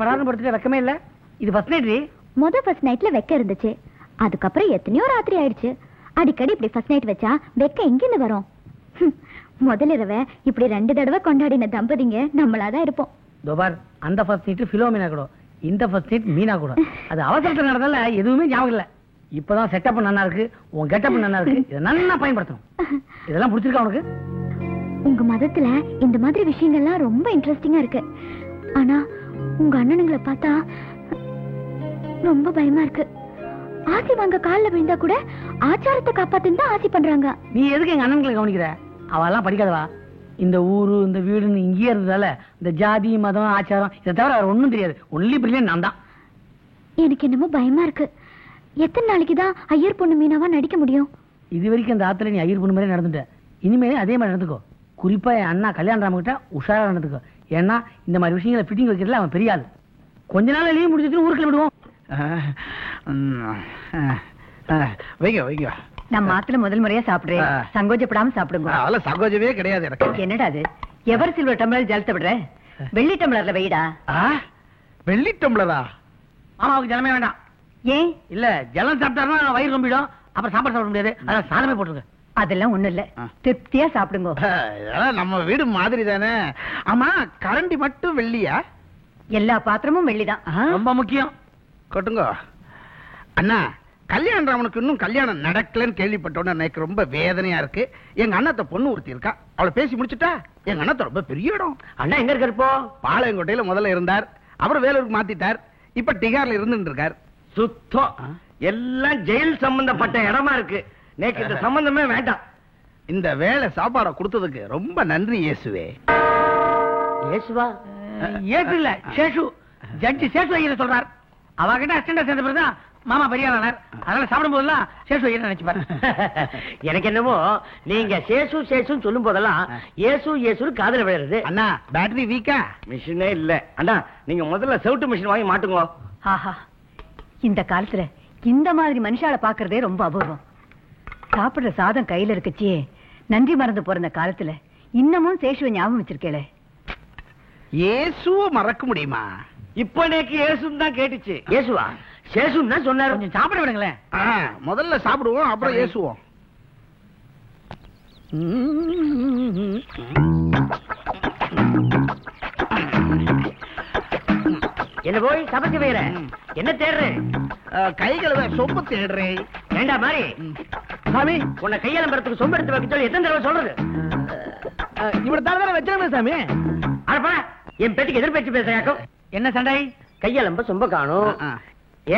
பராதம் படுத்துட்டு வெக்கமே இல்ல. இது ஃபர்ஸ்ட் நைட். ஃபர்ஸ்ட் நைட்ல வெக்க இருந்துச்சு. அதுக்கப்புறம் எத்தனையோ ராத்திரி ஆயிடுச்சு. அடிக்கடி இப்படி ஃபர்ஸ்ட் நைட் வச்சா வெக்க எங்கிருந்து வரும்? முதல் இரவை இப்படி 2 தடவை கொண்டாடின தம்பதிங்க நம்மளாதான் இருப்போம். தோபார், அந்த ஃபர்ஸ்ட் நைட் பிலோமினா கூட, இந்த ஃபர்ஸ்ட் நைட் மீனா கூட. அது அவசரத்துல நடந்தால எதுவுமே ஞாபகம் இல்ல. இப்பதான் செட்டப் நல்லா இருக்கு, உன் கெட்டப் நல்லா இருக்கு. இதை நல்லா பயன்படுத்தணும். இதெல்லாம் பிடிச்சிருக்கா உனக்கு? உங்க மதத்துல இந்த மாதிரி விஷயங்கள்லாம் ரொம்ப இன்ட்ரெஸ்டிங்கா இருக்கு. ஆனா உங்க அண்ணனுங்களை பார்த்தா ரொம்ப பயமா இருக்கு. ஆசி வாங்க காலில் விழுந்தா கூட ஆச்சாரத்தை காப்பாத்துன்னு தான் ஆசி பண்றாங்க. நீ எதுக்கு எங்க அண்ணன்களை கவனிக்கிற? அவெல்லாம் படிக்காதவா. இந்த ஊரு இந்த வீடுன்னு இங்கேயே இருந்ததால இந்த ஜாதி மதம் ஆச்சாரம் இதை தவிர வேற ஒன்றும் தெரியாது. ஒன்லி பிரில்லியன்ட் நான் தான். எனக்கு என்னமோ பயமா இருக்கு. எத்தனை நாளைக்கு தான் ஐயர் பொண்ணு மீனாவா நடிக்க முடியும்? இது வரைக்கும் அந்த ஆத்துல நீ ஐயர் பொண்ணு மாதிரி நடந்துட்ட. இனிமேல் அதே மாதிரி நடந்துக்கோ. குறிப்பா என் அண்ணா கல்யாணராம கிட்ட உஷாரா நடந்துக்கோ. ஏன்னா இந்த மாதிரி விஷயங்களை ஃபிட்டிங் வைக்கிறதுல அவன் பெரிய ஆள். கொஞ்ச நாள் லீவ் முடிச்சுட்டு ஊருக்கு விடுவோம். வைங்க வைங்க. நம்ம ஆத்துல முதல் முறையா சாப்பிடுறேன். சங்கோஜப்படாம சாப்பிடுங்க. அதெல்லாம் சங்கோஜமே கிடையாது எனக்கு. என்னடா அது? எவர் சில்வர் டம்ளர் ஜலத்தை விடுற? வெள்ளி டம்ளர்ல வைடா. வெள்ளி டம்ளரா? மாமாவுக்கு ஜலமே வேண்டாம். ஏன் இல்ல, ஜலம் சாப்பிட்டாருன்னா வயிறு ரொம்பிடும். அப்புறம் சாப்பாடு சாப்பிட முடியாது. அதான் சாதமே போட்டுருங்க. அதெல்லாம் ஒண்ணும் இல்ல, திருப்தியா சாப்பிடுங்க. நம்ம வீடு மாதிரி தானே. ஆமா, கரண்டி மட்டும் வெள்ளியா? எல்லா பாத்திரமும் வெள்ளிதான். ரொம்ப முக்கியம். கொட்டுங்க அண்ணா. கல்யாணராமனுக்கு இன்னும் கல்யாணம் நடக்கலன்னு கேள்விப்பட்டோன்னு எனக்கு ரொம்ப வேதனையா இருக்கு. எங்க அண்ணாத்த பொண்ணு ஒருத்தி இருக்கா, அவளை பேசி முடிச்சுட்டா. எங்க அண்ணாத்த ரொம்ப பெரிய இடம். அண்ணா எங்க இருக்காருப்போ? பாளையங்கோட்டையில முதல்ல இருந்தார், அப்புறம் வேலூருக்கு மாத்திட்டார், இப்ப டிகார்ல இருந்துட்டு இருக்கார். சுத்தம் எல்லாம் ஜெயில் சம்பந்தப்பட்ட இடமா இருக்கு. நேக்கு இந்த சம்பந்தமே வேண்டாம். இந்த வேலை சாப்பாட கொடுத்ததுக்கு ரொம்ப நன்றி இயேசுவே. இயேசுவா? ஏசு இல்ல, சேஷு. ஜட்ஜி சேஷு ஐயர் சொல்றார். அவகிட்ட அசிஸ்டண்டா சேர்ந்த பிறகுதான் மாமா பெரிய ஆனார். அதனால சாப்பிடும் போதெல்லாம் சேஷு ஐயர் நினைச்சுப்பாரு. எனக்கு என்னமோ நீங்க சேசு சேசுன்னு சொல்லும் போதெல்லாம் ஏசு ஏசு காதல விழுறது. அண்ணா பேட்டரி வீக்கா? மிஷினே இல்ல அண்ணா. நீங்க முதல்ல செவுட்டு மிஷின் வாங்கி மாட்டுங்க. ஆஹா, இந்த காலத்துல இந்த மாதிரி மனுஷால பாக்குறதே ரொம்ப அபூர்வம். சாப்பிடுற சாதம் கையில இருக்கச்சே நன்றி மறந்து போற காலத்துல இன்னமும் சேஷுவை ஞாபகம் வச்சிருக்கேளே. இயேசுவ மறக்க முடியுமா? இப்ப எனக்கு ஏசுன்னு தான் கேட்டுச்சு. ஏசுவா சேசுன்னு தான் சொன்னாரு. கொஞ்சம் சாப்பிட விடுங்களேன். முதல்ல சாப்பிடுவோம், அப்புறம் ஏசுவோம். என்ன போய் சமைச்சு வைக்கிற? என்ன தேடுறேன்? கைகளை சொம்பு தேடுறேன். ஏண்டா மாதிரி சாமி, உன்னை கையாளம்பரத்துக்கு சொம்பு எடுத்து வைக்க சொல்லி எத்தனை தடவை சொல்றது? இவட தானே வச்சிருமே சாமி. அடப்பா, என் பேட்டிக்கு எதிர்பேச்சு பேசுறாக்கும். என்ன சண்டை? கையாளம்ப சொம்ப காணும்.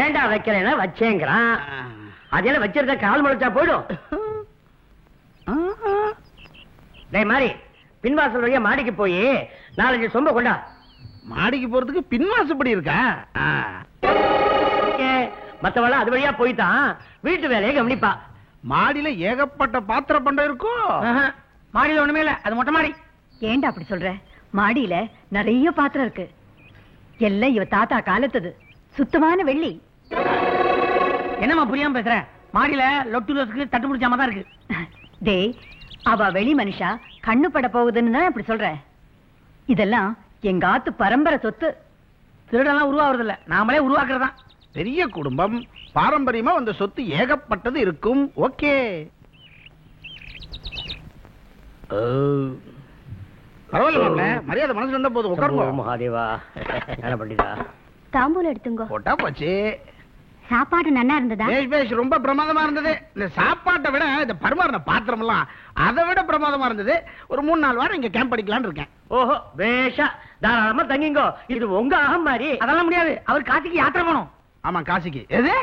ஏண்டா வைக்கிறேன்னா வச்சேங்கிறான். அதெல்லாம் வச்சிருந்தா கால் முளைச்சா போயிடும். டேய் மாதிரி பின்வாசல் வழியா மாடிக்கு போய் 4-5 சொம்ப கொண்டா. மாடிக்கு போறதுக்கு பின்வாசப்படி இருக்கா? மத்தவள அது வழியா போய்தான் வீட்டு வேலையை கவனிப்பா. மாடியில ஏகப்பட்ட பாத்திர பண்டம் இருக்கும். மாடியில ஒண்ணுமே இல்ல, அது மொட்டை மாடி. ஏண்டா அப்படி சொல்ற? மாடியில நிறைய பாத்திரம் இருக்கு. எல்லாம் இவ தாத்தா காலத்தது. சுத்தமான வெள்ளி. என்னம்மா புரியாம பேசுற? மாடியில லொட்டு லோசுக்கு தட்டு பிடிச்சாம தான் இருக்கு. டேய், அவ வெளி மனுஷா கண்ணு பட போகுதுன்னு தான் அப்படி சொல்ற. இதெல்லாம் எங்க ஆத்து பரம்பரை சொத்து. திருடெல்லாம் உருவாகிறது இல்ல, நாமளே உருவாக்குறதா. பெரிய குடும்பம், பாரம்பரியமா அந்த சொத்து ஏகப்பட்டது இருக்கும். ஓகே. பரவாயில்ல, மரியாதை மனசுல இருந்தா போதும். உட்காருங்க. மகாதேவா என்ன பண்ணிடா? தாம்பூலம் எடுத்துங்க. போட்டா போச்சு. சாப்பாடு நல்லா இருந்ததா? பேஷ் ரொம்ப பிரமாதமா இருந்தது. இந்த சாப்பாட்டை விட இந்த பரிமாறின பாத்திரம் எல்லாம் அதை விட பிரமாதமா இருந்தது. ஒரு 3-4 வாரம் இங்க கேம்ப் அடிக்கலான்னு இருக்கேன். ஓஹோ, பேஷா தாராளமா தங்கிங்கோ. இது உங்க அகம் மாதிரி. அதெல்லாம் முடியாது, அவர் காசிக்கு யாத்திரை போகணும். ஆமா, காசிக்கு. எது?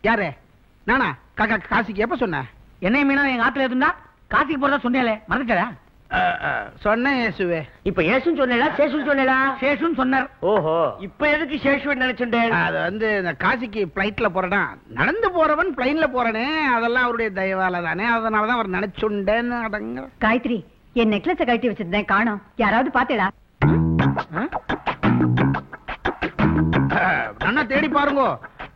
யாரு? நானா? காசிக்கு எப்ப சொன்ன? என்னை மீனா எங்க ஆத்துல இருந்தா காசிக்கு போறதா சொன்னேன், மறந்துட்டா? சொன்னேன் இயேசுவே. இப்ப ஏசுன்னு சொன்னேடா சேசுன்னு சொன்னேடா? சேஷுன்னு சொன்னார். ஓஹோ, இப்ப எதுக்கு சேஷுன்னு நினைச்சுட்டேன்? அது வந்து இந்த காசிக்கு பிளைட்ல போறேனா, நடந்து போறவன் பிளைன்ல போறனே, அதெல்லாம் அவருடைய தயவால தானே. அதனாலதான் அவர் நினைச்சுண்டேன்னு அடங்க. காயத்ரி, என் நெக்லஸ கழட்டி வச்சிருந்தேன், காணோம். யாராவது பாத்தேடா? நல்லா தேடி பாருங்க.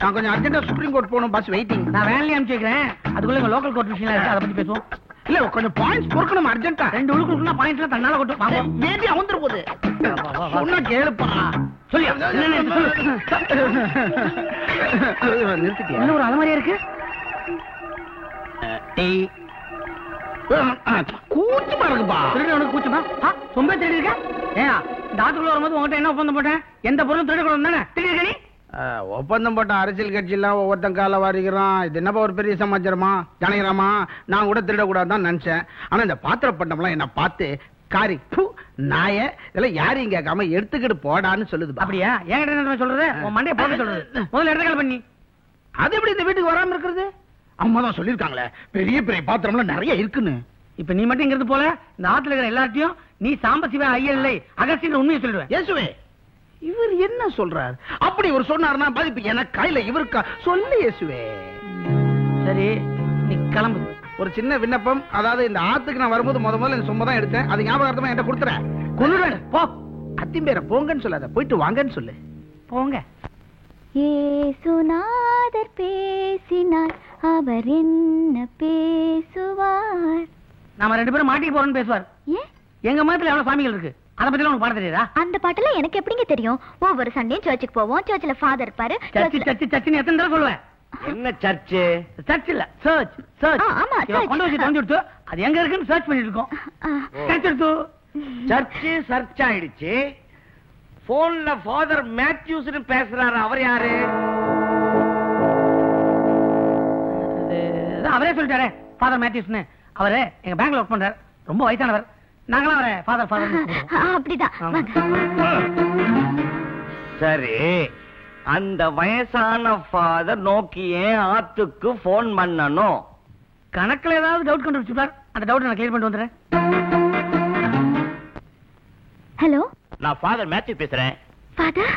நான் கொஞ்சம் அர்ஜென்டா சுப்ரீம் கோர்ட் போகணும். Bus waiting. நான் வேன்லயே அனுப்பிச்சு வைக்கிறேன். அதுக்குள்ள லோக்கல் கோர்ட் விஷயம் இருக்கு, அதை பத்தி பேசுவோம். இல்ல கொஞ்சம் பாயிண்ட்ஸ் பொறுக்கணும் அர்ஜென்ட்டா. 2 உழுக்குனா பாயிண்ட்ல தன்னால கொட்டும். வாங்க. வேண்டி அவந்துற போகுது. சொன்னா கேளுப்பா. சொல்லு. நிறுத்திட்டியா? என்ன ஒரு அலமாரியா இருக்கு? டேய். கூச்சமா இருக்குப்பா. திருடு உனக்கு கூச்சமா? சொம்ப திருடி இருக்க? ஏன் இந்த ஆத்துக்குள்ள வரும்போது உங்ககிட்ட என்ன ஒப்பந்தம் போட்டேன்? எந்த பொருளும் திருடக்கூடாது தானே? திருடி இருக்க நீ? ஒப்பந்தம் போட்ட அரசியல் கட்சி எல்லாம் ஒவ்வொருத்தன் கால வாரிக்கிறான். இது என்னப்பா ஒரு பெரிய சமாச்சாரமா? ஜனகிராமா, நான் கூட திருடக்கூடாதுதான் நினைச்சேன். ஆனா இந்த பாத்திர பண்டம்லாம் என்ன பார்த்து காரி நாய இதெல்லாம் யாரையும் கேட்காம எடுத்துக்கிட்டு போடான்னு சொல்லுது. அப்படியா? என்கிட்ட என்ன சொல்றது? உன் மண்டையை போட்டு சொல்றது. முதல்ல எடுத்துக்கால பண்ணி. அது எப்படி இந்த வீட்டுக்கு வராம இருக்கிறது? அம்மா தான் சொல்லிருக்காங்களே பெரிய பெரிய பாத்திரம்லாம் நிறைய இருக்குன்னு. இப்ப நீ மட்டும் இங்கிறது போல இந்த ஆத்துல இருக்கிற எல்லாத்தையும் நீ சாம்பசிவ ஐயர் இல்லை அகஸ்டின் உண்மையை சொல்லுவேன். இயேசுவே, இவர் என்ன சொல்றார்? அப்படி இவர் சொன்னார்னா பாதிப்பு எனக்கு கையில இவருக்கா? சொல்லு இயேசுவே. சரி நீ கிளம்பு. ஒரு சின்ன விண்ணப்பம். அதாவது இந்த ஆத்துக்கு நான் வரும்போது முதல்ல சொம்ப தான் எடுத்தேன். அது ஞாபகார்த்தமா என்கிட்ட கொடுத்துறேன். கொன்னுடுவேன். போ. அத்திம்பேர போங்கன்னு சொல்லாத, போயிட்டு வாங்கன்னு சொல்லு. போங்க. இயேசுநாதர் பேசினார், அவர் என்ன பேசுவார்? நாம 2 பேரும் மாட்டிக்கு போறோம்னு பேசுவார். ஏன்? எங்க மதத்துல எவ்வளவு சாமிகள் இருக்கு, அத பத்தி உனக்கு பாட தெரியாதா? அந்த பாட்டெல்லாம் எனக்கு எப்படிங்க தெரியும்? ஒவ்வொரு சண்டையும் சர்ச்சுக்கு போவோம், சர்ச்சில் ஃபாதர் இருப்பாரு. சர்ச்சு எத்தனை தடவை சொல்லுவேன்? என்ன சர்ச்சு? சர்ச் இல்ல, சர்ச். சர்ச். ஆமா, இவன் கொண்டு வச்சு தொலைஞ்சு விட்டு அது எங்க இருக்குன்னு சர்ச் பண்ணிட்டு இருக்கோம். சர்ச் எடுத்து. சர்ச்சு சர்ச் ஆயிடுச்சு. போன்ல ஃபாதர் மேத்யூஸ்னு பேசுறாரு. அவர் யாரு? அவரே சொல்லிட்டாரே ஃபாதர் மேத்யூஸ்னு. அவரு எங்க பேங்க்ல ஒர்க் பண்றாரு. ரொம்ப வயசானவர். நாங்களாம் அவரை ஃபாதர் ஃபாதர். அப்படிதான். சரி, அந்த வயசான ஃபாதர் நோக்கி ஏன் ஆத்துக்கு போன் பண்ணணும்? கணக்குல ஏதாவது டவுட் கண்டுபிடிச்சிருப்பார். அந்த டவுட் நான் கிளியர் பண்ணிட்டு வந்துடுறேன். ஹலோ, நான் ஃபாதர் மேத்யூ பேசுறேன். ஃபாதர்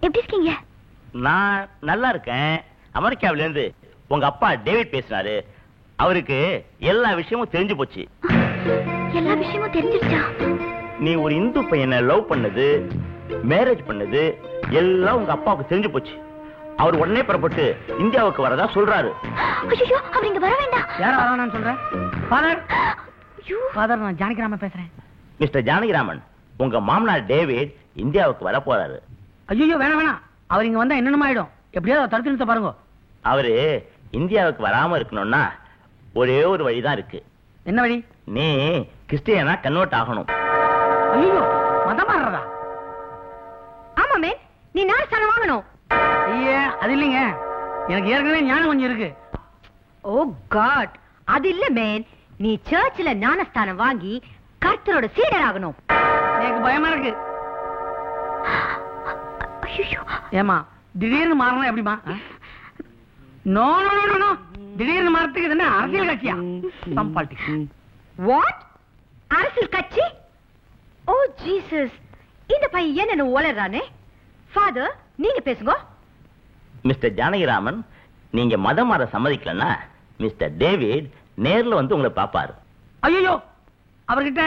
எப்படி இருக்கீங்க? நான் நல்லா இருக்கேன். அமெரிக்காவில இருந்து உங்க அப்பா டேவிட் பேசுறாரு. அவருக்கு எல்லா விஷயமும் தெரிஞ்சு போச்சு. எல்லா விஷயமும் தெரிஞ்சிருச்சா? நீ ஒரு இந்து பையனை லவ் பண்ணது, மேரேஜ் பண்ணது எல்லாம் உங்க அப்பாவுக்கு தெரிஞ்சு போச்சு. அவர் உடனே புறப்பட்டு இந்தியாவுக்கு வரதா சொல்றாரு. ஐயோ, அவர் இங்க வர வேண்டாம். யார வரவேணாம்னு சொல்றேன்? ஃபாதர், ஃபாதர் நான் ஜானகிராமன் பேசுறேன். மிஸ்டர் ஜானகிராமன், உங்க மாமனார் டேவிட் இந்தியாவுக்கு வர போறாரு. ஐயோ வேணாம். அவர் இங்க வந்தா என்னென்ன ஆயிடும். எப்படியாவது தடுத்து நிறுத்த பாருங்க. அவரு இந்தியாவுக்கு வராம இருக்கணும்னா ஒரே ஒரு வழிதான் இருக்கு. என்ன வழி? நீ கிறிஸ்டியனா கன்வெர்ட் ஆகணும். ஐயோ, மதம் மாறுறதா? ஆமா மேன், நீ ஞானஸ்தானம் வாங்கணும். ஐயா, அது இல்லைங்க. எனக்கு ஏற்கனவே ஞானம் கொஞ்சம் இருக்கு. ஓ காட், அது இல்ல மேன். நீ சர்ச்சில் ஞானஸ்தானம் வாங்கி கர்த்தரோட சீடர் ஆகணும். எனக்கு பயமா இருக்கு. ஐயோ, ஏமா திடீர்னு மாறணும் எப்படிமா? நோ நோ நோ நோ, திடீர்னு மாறத்துக்கு இது என்ன அரசியல் கட்சியா? Some politics. வாட்? அரசியல் கட்சி? ஓ ஜீசஸ், இந்த பையன் என்ன ஓலறானே. ஃபாதர், நீங்க பேசுங்க. மிஸ்டர் ஜானகிராமன், நீங்க மதம் மாற சம்மதிக்கலன்னா மிஸ்டர் டேவிட் நேர்ல வந்து உங்களை பாப்பாரு. ஐயோ, அவர்கிட்ட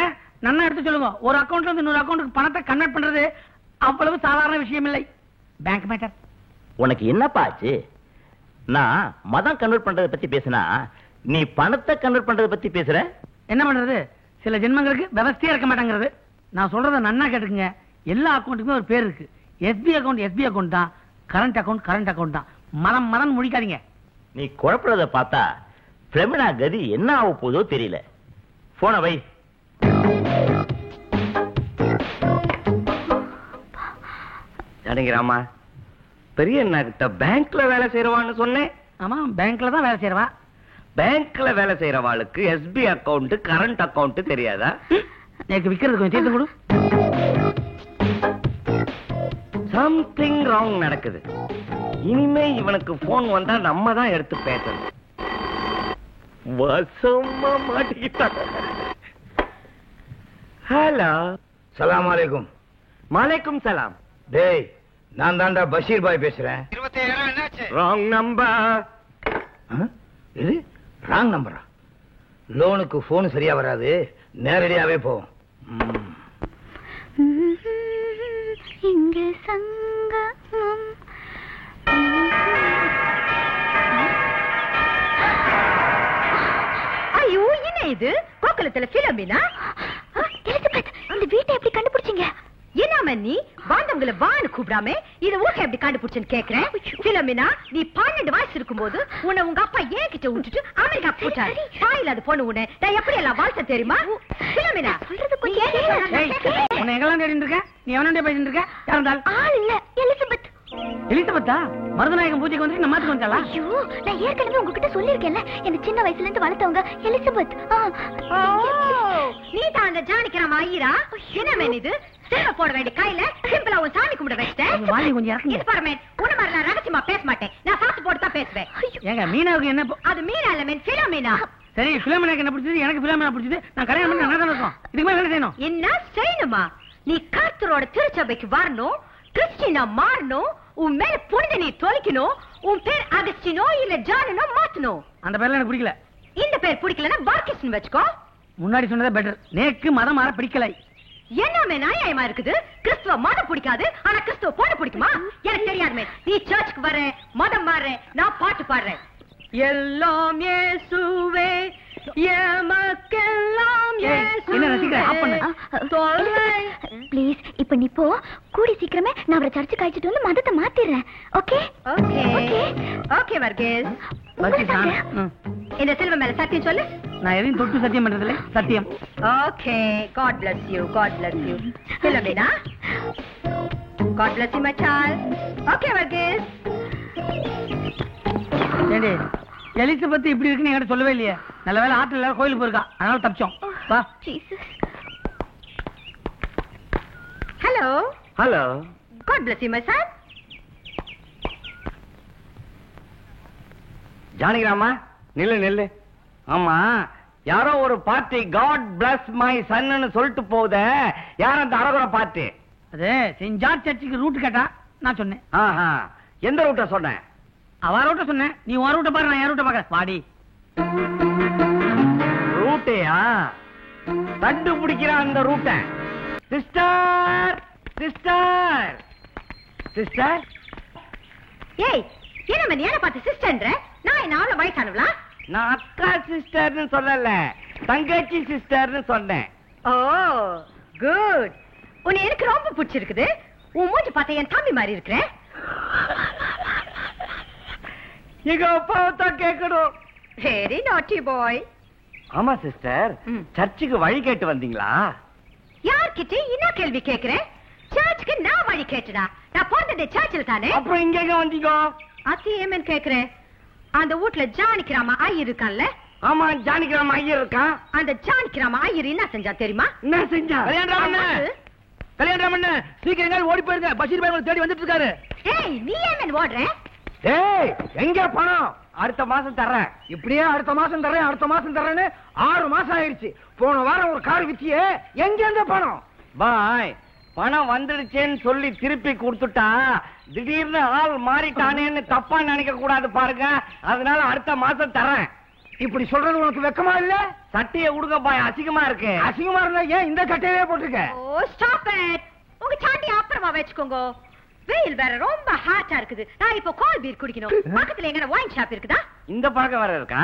நன்னா எடுத்து சொல்லுங்க. ஒரு அக்கவுண்ட்ல இருந்து இன்னொரு அக்கவுண்ட்டுக்கு பணத்தை கன்வெர்ட் பண்றது அவ்வளவு சாதாரண விஷயம் இல்லை. Bank matter. உனக்கு என்னப்பா ஆச்சு? நான் மதம் கன்வெர்ட் பண்றதை பத்தி பேசினா நீ பணத்தை கன்வெர்ட் பண்றதை பத்தி பேசுற. என்ன பண்றது? சில ஜென்மங்களுக்கு விவசாயம் இருக்க மாட்டேங்கிறது. நான் சொல்றத நன்னா கேட்டுக்குங்க. எல்லா அக்கவுண்ட்டுக்குமே ஒரு பேர் இருக்கு. எஸ்பி அக்கவுண்ட் தான், கரண்ட் அக்கவுண்ட் தான். மதம் முடிக்காதீங்க. நீ குழப்பறத பார்த்தா பிரமினா கதி என்ன ஆக போதோ தெரியல. போன வை. ஜானகிராமா, பெரிய அண்ணா கிட்ட பேங்க்ல வேலை செய்யறவான்னு சொன்னேன். ஆமா, பேங்க்ல தான் வேலை செய்யறவா. பேங்க்ல வேலை செய்யறவாளுக்கு எஸ்பி அக்கவுண்ட் கரண்ட் அக்கவுண்ட் தெரியாதா? எனக்கு விக்கிறது கொஞ்சம் தீர்த்து கொடு. சம்திங் ராங் நடக்குது. இனிமே இவனுக்கு போன் வந்தா நம்ம தான் எடுத்து பேசணும். வசமா மாட்டிக்கிட்டான். ஹலோ. சலாம் அலைக்கும். மலைக்கும் சலாம். டேய், நான் தான்டா பஷீர் பாய் பேசுறேன். 27 என்னாச்சு? Wrong number. இது ராங் நம்பரா? லோனுக்கு போன் சரியா வராது, நேரடியாவே போவோம். இங்க சங்கமம். ஐயோ, என்ன இது? தோட்டத்துல பிலோமினா. எலிசபெத், இந்த வீட்டை எப்படி கண்டுபிடிச்சீங்க? என்ன நீ வாந்தவங்களை வான்னு கூப்பிடாம இது ஊட்ட எப்படி கண்டுபிடிச்சேன்னு கேக்குறேன். பிலோமினா, நீ 12 வயசு இருக்கும்போது உன்னை உங்க அப்பா ஏன் கிட்ட விட்டுட்டு அமெரிக்கா போட்டாரு. தாயில அது பொண்ணு உன்னை நான் எப்படி எல்லாம் வாழ்த்த தெரியுமா? பிலோமினா சொல்றது கொஞ்சம் உன்னை எங்கெல்லாம் தேடிட்டு இருக்க? நீ எவனாண்டே பேசிட்டு இருக்க? யாருந்தால்? ஆள் இல்ல, எலிசபெத். எலிசபெத்தா? மருதநாயகம் பூஜைக்கு வந்து நம்ம மாத்துக்கு வந்தாளா? ஐயோ, நான் ஏற்கனவே உங்ககிட்ட சொல்லிருக்கேன்ல, என்ன சின்ன வயசுல இருந்து வளர்த்தவங்க எலிசபெத். நீ தான் அந்த ஜானிக்கிராம ஐயரா? என்ன மேன் இது? சில்வ போட வேண்டிய கையில சிம்பிளா உன் சாமி கும்பிட வச்சிட்டேன். வாங்கி கொஞ்சம் இறக்குங்க. இது பாரு மேன், உன்ன மாதிரி நான் ரகசியமா பேச மாட்டேன். நான் சாத்து போட்டு தான் பேசுவேன். ஏங்க மீனாவுக்கு என்ன? அது மீனா இல்ல மேன், பிலோமினா. சரி, பிலோமினாக்கு என்ன பிடிச்சது? எனக்கு பிலோமினா பிடிச்சது. நான் கல்யாணம் பண்ணி நல்லா தான் இருக்கோம். இதுக்கு மேல என்ன செய்யணும்? என்ன செய்யணுமா? நீ கர்த்தரோட திருச்சபைக்கு வரணும், கிறிஸ்டினா மாறணும், உன் மேல புனித நீ தொலைக்கணும், உன் பேர் அகஸ்டினோ இல்ல ஜானனோ மாத்தணும். அந்த பேர்ல எனக்கு பிடிக்கல. இந்த பேர் பிடிக்கலன்னா பார்க்கிஸ்னு வச்சுக்கோ. முன்னாடி சொன்னதே பெட்டர். நேக்கு மதம் மாற பிடிக்கல. என்ன நியாயமா இருக்குது? கிறிஸ்துவ மதம் பிடிக்காது, ஆனா கிறிஸ்துவ பொண்ணு பிடிக்குமா? எனக்கு தெரியாதுமே. நீ சர்ச்சுக்கு வர, மதம் மாற, நான் பாட்டு பாடுறேன். எல்லாம் இயேசுவே, எமக்கெல்லாம் இயேசுவே. ப்ளீஸ், இப்ப நீ போ. கூடி சீக்கிரமே நான் அவரை சர்ச்சுக்கு அழைச்சிட்டு வந்து மதத்தை மாத்திடுறேன். Okay okay okay Varghese. இந்த செல்வ மேல சத்தியம் சொல்லு. நான் எதையும் தொட்டு சத்தியம் பண்றதில்ல. சத்தியம். Okay, God bless you, God bless you. Philomena, God bless you my child. Okay Varghese. ஏண்டி எலிசபெத் இப்படி இருக்குன்னு என்கிட்ட சொல்லவே இல்லையே. நல்ல வேளை ஆத்துல எல்லாரும் கோயிலுக்கு போயிருக்கா, அதனால தப்பிச்சோம். வா. Hello. Hello. God bless you my son. ஜானகிராமா, நில்லு நில்லு. ஆமா, யாரோ ஒரு பார்ட்டி காட் பிளஸ் மை சன்னு சொல்லிட்டு போகுதே, யார் அந்த அரகுர பார்ட்டி? அது செயின்ட் ஜார்ஜ் சர்ச்சுக்கு ரூட் கேட்டா நான் சொன்னேன். ஆஹா, எந்த ரூட்ட சொன்னேன்? அவ ரூட்ட சொன்னேன். நீ உன் ரூட்ட பாரு, நான் என் ரூட்ட பாக்குறேன். வாடி. ரூட்டையா? கண்டுபிடிக்கிற அந்த ரூட்ட. Sister sister sister. ஏய், என்ன நீ என்ன பார்த்து சிஸ்டர்ன்ற? நான் என்ன அவ்வளவு வயசானவளா? நான் அக்கா சிஸ்டர்னு சொல்லல, தங்கச்சி சிஸ்டர்னு சொன்னேன். ஓ குட். உன்னை எனக்கு ரொம்ப பிடிச்சிருக்குது. உன் மூஞ்சி பார்த்தா என் தம்பி மாதிரி இருக்கிற. எங்க அப்பாவை தான் கேட்கணும். வெரி நாட்டி பாய். ஆமா சிஸ்டர், சர்ச்சுக்கு வழி கேட்டு வந்தீங்களா? யார்கிட்ட என்ன கேள்வி கேக்குறேன்? சர்ச்சுக்கு நான் வழி கேட்டடா. நான் போனதே சர்ச்சில் தானே. அப்புறம் இங்க எங்க வந்தீங்க? அத்தி ஏமன் கேக்குறேன். அந்த வீட்ல ஜானிக்கிராம ஐயர் இருக்கான்ல? ஆமா, ஜானிக்கிராம ஐயர் இருக்கான். அந்த ஜானிக்கிராம ஐயர் என்ன செஞ்சா தெரியுமா? என்ன செஞ்சா? கல்யாணம் சீக்கிரம் ஓடி போயிருங்க. பஷீர் பாய் தேடி வந்துட்டு இருக்காரு. ஏய், நீ ஏமன் ஓடுற? ஏய், எங்க பணம்? அடுத்த மாசம் தர்றேன். இப்படியே அடுத்த மாசம் தர்றேன்னு 6 மாசம் ஆயிடுச்சு. போன வாரம் ஒரு கார் வித்தியே, எங்க இருந்த பணம்? பாய், பணம் வந்துடுச்சேன்னு சொல்லி திருப்பி கொடுத்துட்டா திடீர்னு ஆள் மாறிட்டானேன்னு தப்பா நினைக்க கூடாது பாருங்க. அதனால அடுத்த மாசம் தரேன். இப்படி சொல்றது உனக்கு வெக்கமா இல்ல? சட்டையை உடுங்க பாய், அசிங்கமா இருக்கு. அசிங்கமா இருந்தா ஏன் இந்த சட்டையவே போட்டிருக்க? ஓ ஸ்டாப் இட். உங்க சாண்டி அப்புறமா வெச்சுக்கோங்க. வெயில் வேற ரொம்ப ஹாட்டா இருக்குது. நான் இப்போ கோல் பீர் குடிக்கணும். பக்கத்துல எங்க வைன் ஷாப் இருக்குதா? இந்த பழக்கம் வேற இருக்கா?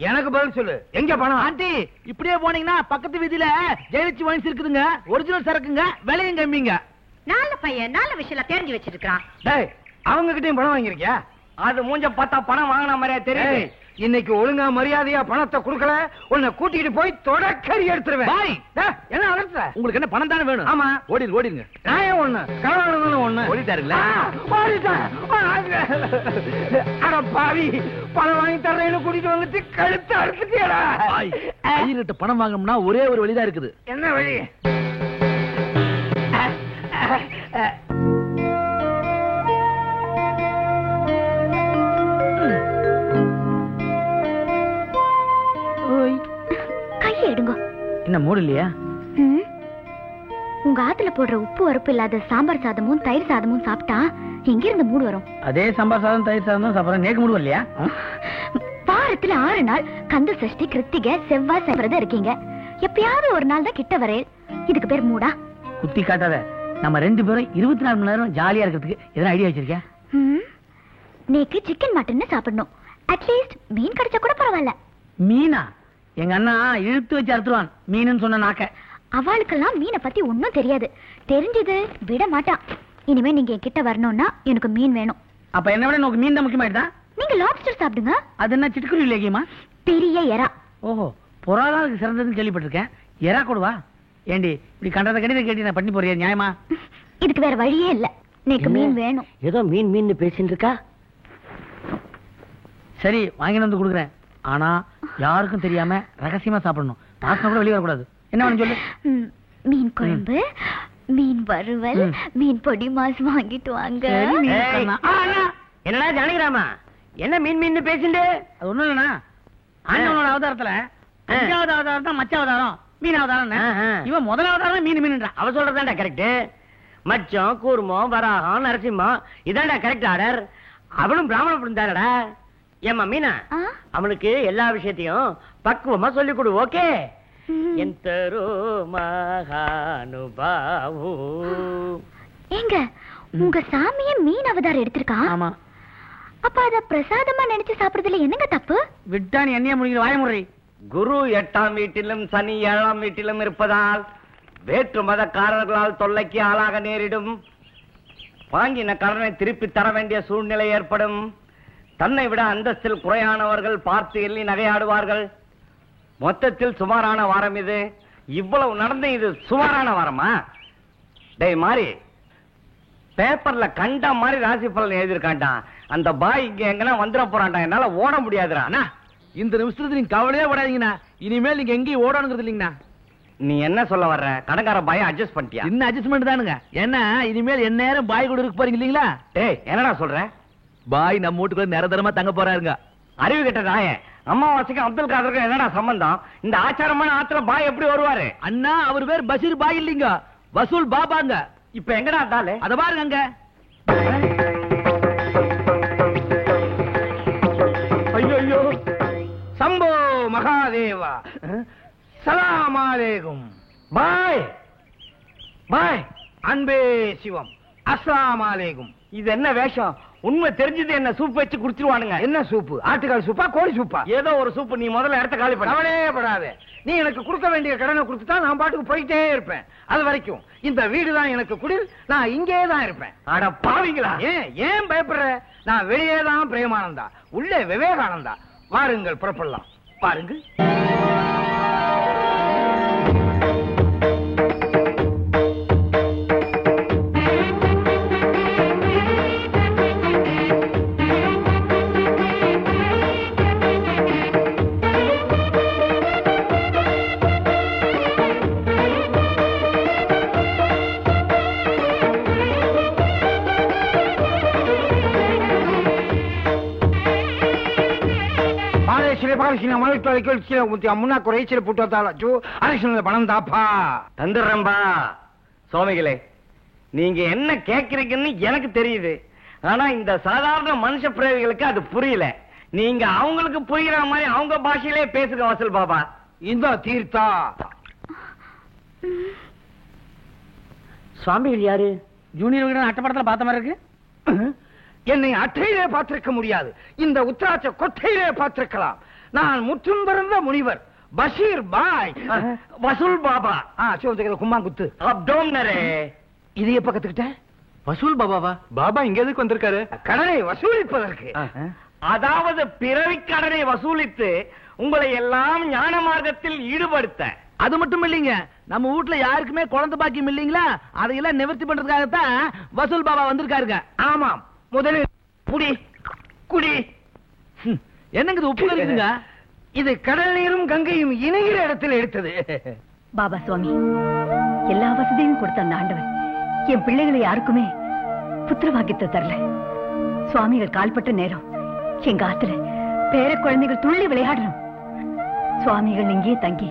எனக்கு பதில் சொல்லு, எங்க பணம்? ஆண்டி, இப்படியே போனீங்கன்னா பக்கத்து வீதியில ஜெயலட்சுமி வைன்ஸ் இருக்குதுங்க. ஒரிஜினல் சரக்குங்க, விலையும் கம்மிங்க. நல்ல பையன், நல்ல விஷயம் தெரிஞ்சு வச்சிருக்கான். டேய், அவங்க கிட்டயும் பணம் வாங்கிருக்கியா? அது மூஞ்ச பார்த்தா பணம் வாங்கின மாதிரியா தெரியுது. இன்னைக்கு ஒழுங்கா மரியாதையா பணத்தை கொடுக்கல, உன்னை கூட்டிட்டு போய் தொடக்கறி எடுத்துருவேன். என்ன அலட்ற? உங்களுக்கு என்ன பணம் தானே வேணும்? ஆமா, ஓடிடுங்க. நான் ஏன் ஒண்ணு கலவானு ஒண்ணு ஓடிட்டாருங்களா? அட பாவி, பணம் வாங்கி தர்றேன்னு கூட்டிட்டு வந்துட்டு கழுத்து அறுத்துட்டியடா. ஐயர்கிட்ட பணம் வாங்கணும்னா ஒரே ஒரு வழிதான் இருக்குது. என்ன வழி? என்ன மூடு இல்லையா? உங்க ஆத்துல போடுற உப்பு வரப்பு இல்லாத சாம்பார் சாதமும் தயிர் சாதமும் சாப்பிட்டா எங்க இருந்து மூடு வரும்? அதே சாம்பார் சாதம் தயிர் சாதம் தான் சாப்பிடுறேன். நேக்கு மூடு இல்லையா? வாரத்துல 6 நாள் கந்த சஷ்டி, கிருத்திகை, செவ்வாய் விரதம் இருக்கீங்க. எப்பயாவது ஒரு நாள் தான் கிட்ட வரேன். இதுக்கு பேர் மூடா? குத்தி காட்டாத. நம்ம 2 பேரும் 24 மணி நேரம் ஜாலியா இருக்கிறதுக்கு எதனா ஐடியா வச்சிருக்கியா? நேக்கு சிக்கன் மட்டன் சாப்பிடணும். அட்லீஸ்ட் மீன் கிடைச்சா கூட பரவாயில்ல. மீனா? எங்க அண்ணா இழுத்து வச்சு அறுத்துருவான் மீனுன்னு சொன்ன நாக்க. அவளுக்கெல்லாம் மீனை பத்தி ஒன்னும் தெரியாது. தெரிஞ்சது விட மாட்டான். இனிமே நீங்க என்கிட்ட வரணும்னா எனக்கு மீன் வேணும். அப்ப என்ன விட உனக்கு மீன் தான் முக்கியமாயிட்டா? நீங்க லாப்ஸ்டர் சாப்பிடுங்க. அது என்ன சிட்டுக்குருவி இல்லையமா? பெரிய எறா. ஓஹோ, பொறாதான் சிறந்ததுன்னு கேள்விப்பட்டிருக்கேன். எறா கொடுவா? ஏண்டி இப்படி கண்டத கண்டித கேட்டி நான் பண்ணி போறியா? நியாயமா? இதுக்கு வேற வழியே இல்ல. எனக்கு மீன் வேணும். ஏதோ மீன் பேசிட்டு இருக்கா. சரி, வாங்கி வந்து கொடுக்குறேன். ஆனா யாருக்கும் தெரியாம ரகசியமா சாப்பிடணும். வாசனை கூட வெளியே வரக்கூடாது. என்ன வேணும் சொல்லு. மீன் குழம்பு, மீன் வறுவல், மீன் பொடி மாஸ் வாங்கிட்டு வாங்க. என்னடா ஜானகிராமா, என்ன மீன் பேசிட்டு? அது ஒண்ணும் இல்லைண்ணா, அண்ணனோட அவதாரத்துல 5வது அவதாரம் தான் மச்ச அவதாரம், மீன் அவதாரம். இவன் முதல் அவதாரம் மீன். அவ சொல்றதாண்டா கரெக்ட். மச்சம், கூர்மம், வராகம், நரசிம்மம், இதாண்டா கரெக்ட் ஆர்டர். அவளும் பிராமண பிறந்தாடா. ஏமா மீனா, அவனுக்கு எல்லா விஷயத்தையும் பக்குவமா சொல்லி கொடு. ஓகே? எந்தரோ மகானுபாவு. ஏங்க, உங்க சாமியே மீன் அவதாரம் எடுத்திருக்கா? ஆமா. அப்ப அத பிரசாதமா நினைச்சு சாப்பிடுறதுல என்னங்க தப்பு? விட்டா நீ என்னைய முடிக்கிற வாயமுறை. குரு 8ஆம் வீட்டிலும் சனி 7ஆம் வீட்டிலும் இருப்பதால் வேற்று மதக்காரர்களால் தொல்லைக்கு ஆளாக நேரிடும். வாங்கின கடனை திருப்பி தர வேண்டிய சூழ்நிலை ஏற்படும். தன்னை விட அந்தஸ்தில் குறையானவர்கள் பார்த்து எள்ளி நகையாடுவார்கள். மொத்தத்தில் சுமாரான வாரம் இது. இவ்வளவு நடந்து இது சுமாரான வாரமா? டேய் மாறி, பேப்பர்ல கண்ட மாதிரி ராசி பலன் எழுதிருக்காண்டா. அந்த பாய் இங்க எங்கன்னா வந்துட போறான்டா. என்னால ஓட முடியாதுடா. இந்த நிமிஷத்துல நீங்க கவலையே படாதீங்கண்ணா. இனிமேல் நீங்க எங்கேயும் ஓடணுங்கிறது இல்லைங்கண்ணா. நீ என்ன சொல்ல வர்ற? கடங்கார பாயை அட்ஜஸ்ட் பண்ணிட்டியா? இன்னும் அட்ஜஸ்ட்மெண்ட் தானுங்க. என்ன இனிமேல் என்ன நேரம் பாய் கூட இருக்க போறீங்க இல்லீங்களா? டேய், என்னடா சொல்ற? பாய் நம்ம வீட்டுக்குள்ள நிரந்தரமா தங்க போறாருங்க. அறிவு கெட்ட நாய. அம்மாவாசைக்கு அப்துல் காதருக்கு என்னடா சம்பந்தம்? இந்த ஆச்சாரமான ஆத்துல பாய் எப்படி வருவாரு? அண்ணா, அவர் பேர் பஷீர் பாய் இல்லீங்க, வசூல் பாபாங்க. இப்ப எங்கடா தாலே? அத பாருங்க அங்க. ஐயோ, சம்போ மகாதேவா, சலாம் அலைக்கும். பாய் பாய், அன்பே சிவம், அஸ்ஸலாமு அலைக்கும். இது என்ன வேஷம்? உண்மை தெரிஞ்சது என்ன சூப் வச்சு குடிச்சிருவானுங்க. என்ன சூப்பு? ஆட்டுக்கால் சூப்பா, கோழி சூப்பா? ஏதோ ஒரு சூப்பு. நீ முதல்ல இடத்த காலி பண்ண. கவலையே படாத. நீ எனக்கு கொடுக்க வேண்டிய கடனை கொடுத்துட்டா நான் பாட்டுக்கு போயிட்டே இருப்பேன். அது வரைக்கும் இந்த வீடு தான் எனக்கு குடில். நான் இங்கே தான் இருப்பேன். அட பாவிங்களா! ஏன் பயப்படுற? நான் வெளியே தான் பிரேமானந்தா, உள்ளே விவேகானந்தா. வாருங்கள், புறப்படலாம். பாருங்க. பணம் தாப்பா தந்துடுறம்பா. சுவாமிகளே, நீங்க என்ன கேக்குறீங்கன்னு எனக்கு தெரியுது. ஆனா இந்த சாதாரண மனுஷ பிறவிகளுக்கு அது புரியல. நீங்க அவங்களுக்கு புரியுற மாதிரி அவங்க பாஷையிலே பேசுங்க வசூல் பாபா. இந்த தீர்த்தா. சுவாமிகள் யாரு? ஜூனியர் வீடு அட்டப்படத்துல பார்த்த மாதிரி இருக்கு. என்னை அட்டையிலே பார்த்திருக்க முடியாது, இந்த உத்திராட்ச கொட்டையிலே பார்த்திருக்கலாம். நான் முற்றும் பிறந்த முனிவர் பஷீர் பாய். வசூல் பாபா. கும்மாங்குத்து அப்டோம்னரே. இது எப்ப கத்துக்கிட்ட? வசூல் பாபாவா? பாபா இங்க எதுக்கு வந்திருக்காரு? கடனை வசூலிப்பதற்கு. அதாவது பிறவி கடனை வசூலித்து உங்களை எல்லாம் ஞான மார்க்கத்தில் ஈடுபடுத்த. அது மட்டும் இல்லைங்க, நம்ம வீட்டுல யாருக்குமே குழந்தை பாக்கியம் இல்லீங்களா, அதையெல்லாம் நிவர்த்தி பண்றதுக்காகத்தான் வசூல் பாபா வந்திருக்காருங்க. ஆமாம். முதலில் குடி குடி. என்னங்க இது உப்பு கறிக்குங்க? இது கடல் நீரும் கங்கையும் இணைகிற இடத்தில் எடுத்தது. பாபா சுவாமி, எல்லா வசதியும் கொடுத்த அந்த ஆண்டவன் என் பிள்ளைகளை யாருக்குமே புத்திரவாக்கியத்தை தரல. சுவாமிகள் கால்பட்ட நேரம் எங்க ஆத்துல பேர குழந்தைகள் துள்ளி விளையாடணும். சுவாமிகள் இங்கே தங்கி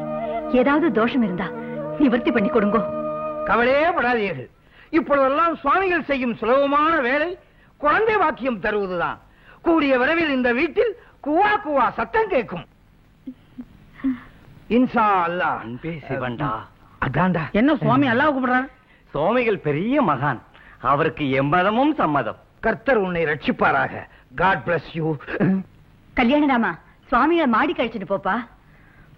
ஏதாவது தோஷம் இருந்தா நிவர்த்தி பண்ணி கொடுங்க. கவலையே படாதீர்கள். இப்பொழுதெல்லாம் சுவாமிகள் செய்யும் சுலபமான வேலை குழந்தை வாக்கியம் தருவதுதான். கூடிய விரைவில் இந்த வீட்டில் குவா குவா சத்தம் கேட்கும். இன்ஷா அல்லாஹ். பேசிவண்டா. அதான்டா. என்ன சுவாமி அல்லாஹ் கூப்பிடுறாரு? சுவாமிகள் பெரிய மகான், அவருக்கு எம்மதமும் சம்மதம். கர்த்தர் உன்னை ரட்சிப்பாராக. God bless you. கல்யாணராமா, சுவாமிகள் மாடி கழிச்சுட்டு போப்பா.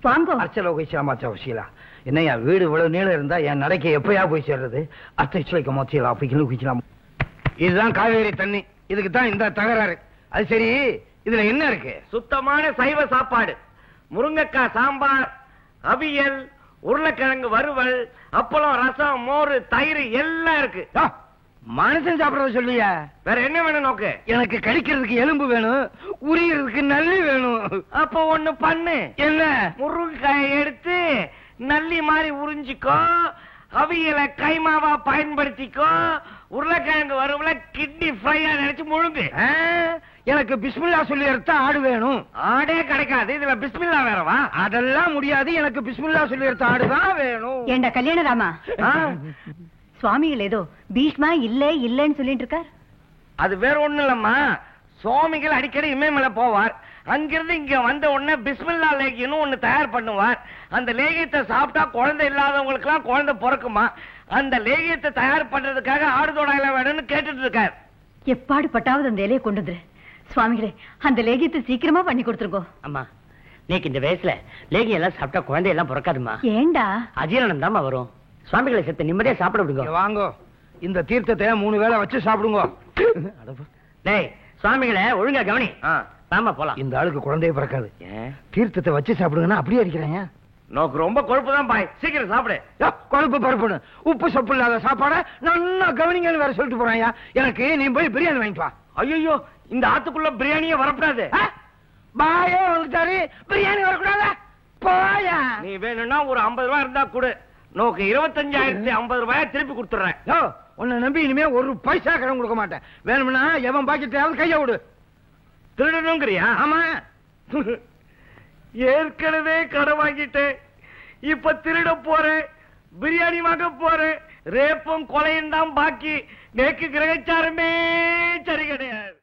வாங்கோ. அர்ச்சலோ கோயிச்சலாமா சவசியலா என்னையா வீடு இவ்வளவு நீளம் இருந்தா என் நடைக்க எப்பயா போய் சேர்றது? அர்ச்சலைக்க மோச்சியலா அப்படி குச்சிக்கலாம். இதுதான் காவேரி தண்ணி, இதுக்கு தான் இந்த தகராறு. அது சரி, இதுல என்ன இருக்கு? சுத்தமான சைவ சாப்பாடு. முருங்கைக்காய் சாம்பார், அவியல், உருளைக்கிழங்கு வறுவல், அப்பளம், ரசம், மோர், தயிர் எல்லாம் இருக்கு. மனுஷன் சாப்பிடறத சொல்லியா? வேற என்ன வேணும் நோக்கு? எனக்கு கடிக்கிறதுக்கு எலும்பு வேணும், உரியறதுக்கு நல்லி வேணும். அப்ப ஒண்ணு பண்ணு. என்ன? முருங்கைக்காயை எடுத்து நல்லி மாதிரி உறிஞ்சிக்கோ, அவியல கைமாவா பயன்படுத்திக்கோ, உருளைக்கிழங்கு வறுவல கிட்னி ஃப்ரையா நினைச்சு முழுங்கு. எனக்கு பிஸ்மில்லா சொல்லி எடுத்தா ஆடு வேணும். ஆடே கிடைக்காது, இதுல பிஸ்மில்லா வேறவா? அதெல்லாம் முடியாது, எனக்கு பிஸ்மில்லா சொல்லி எடுத்த ஆடுதான் வேணும். ஏண்டா கல்யாணராமா, சுவாமிகள் ஏதோ பீஷ்மா இல்லன்னு சொல்லிட்டு இருக்கார். அது வேற ஒண்ணு இல்லம்மா, சுவாமிகள் அடிக்கடி இமயமலை போவார். அங்கிருந்து இங்க வந்த உடனே பிஸ்மில்லா லேகியம்னு ஒண்ணு தயார் பண்ணுவார். அந்த லேகியத்தை சாப்பிட்டா குழந்தை இல்லாதவங்களுக்கு எல்லாம் குழந்தை பிறக்குமா. அந்த லேகியத்தை தயார் பண்றதுக்காக ஆடுதோட இலை வேணும்னு கேட்டுட்டு இருக்கார். எப்பாடு பட்டாவது அந்த இலையை கொண்டு வந்துரு சுவாமிகளே. அந்த லேகியத்தை சீக்கிரமா பண்ணி கொடுத்துருக்கோ. அம்மா, நீக்கு இந்த வயசுல லேகியம் எல்லாம் சாப்பிட்டா குழந்தை எல்லாம் பிறக்காதுமா. ஏண்டா? அஜீரணம் தாமா வரும். சுவாமிகளை செத்து நிம்மதியா சாப்பிட விடுங்க. வாங்கோ, இந்த தீர்த்தத்தை 3 வேளை வச்சு சாப்பிடுங்க. டேய், சுவாமிகளை ஒழுங்கா கவனி. ஆமா, போலாம். இந்த ஆளுக்கு குழந்தையே பிறக்காது. தீர்த்தத்தை வச்சு சாப்பிடுங்கன்னா அப்படியே அடிக்கிறேன். நோக்கு ரொம்ப கொழுப்பு தான் பாய், சீக்கிரம் சாப்பிடு. கொழுப்பு பருப்புன்னு உப்பு சொப்பு இல்லாத சாப்பாட நல்லா கவனிங்கன்னு வேற சொல்லிட்டு போறாயா. எனக்கு நீ போய் பிரியாணி வாங்கிப்பா. ஐயோ, இந்த ஆத்துக்குள்ள பிரியாணியே வரக்கூடாது. பாயே வந்துட்டாரு, பிரியாணி வரக்கூடாது. போயா. நீ வேணும்னா ஒரு 50 ரூபாய் இருந்தா கொடு. நோக்கு 25,050 ரூபாய் திருப்பி கொடுத்துறேன். உன்னை நம்பி இனிமே ஒரு பைசா கடன் கொடுக்க மாட்டேன். வேணும்னா எவன் பாக்கெட்டையாவது கைய விடு. திருடணுங்கிறியா? ஆமா. ஏற்கனவே கடன் வாங்கிட்டேன், இப்ப திருட போறேன், பிரியாணி வாங்க போறேன். ரேப்பும் கொலையும் தான் பாக்கி. நேக்கு கிரகச்சாரமே சரி கிடையாது.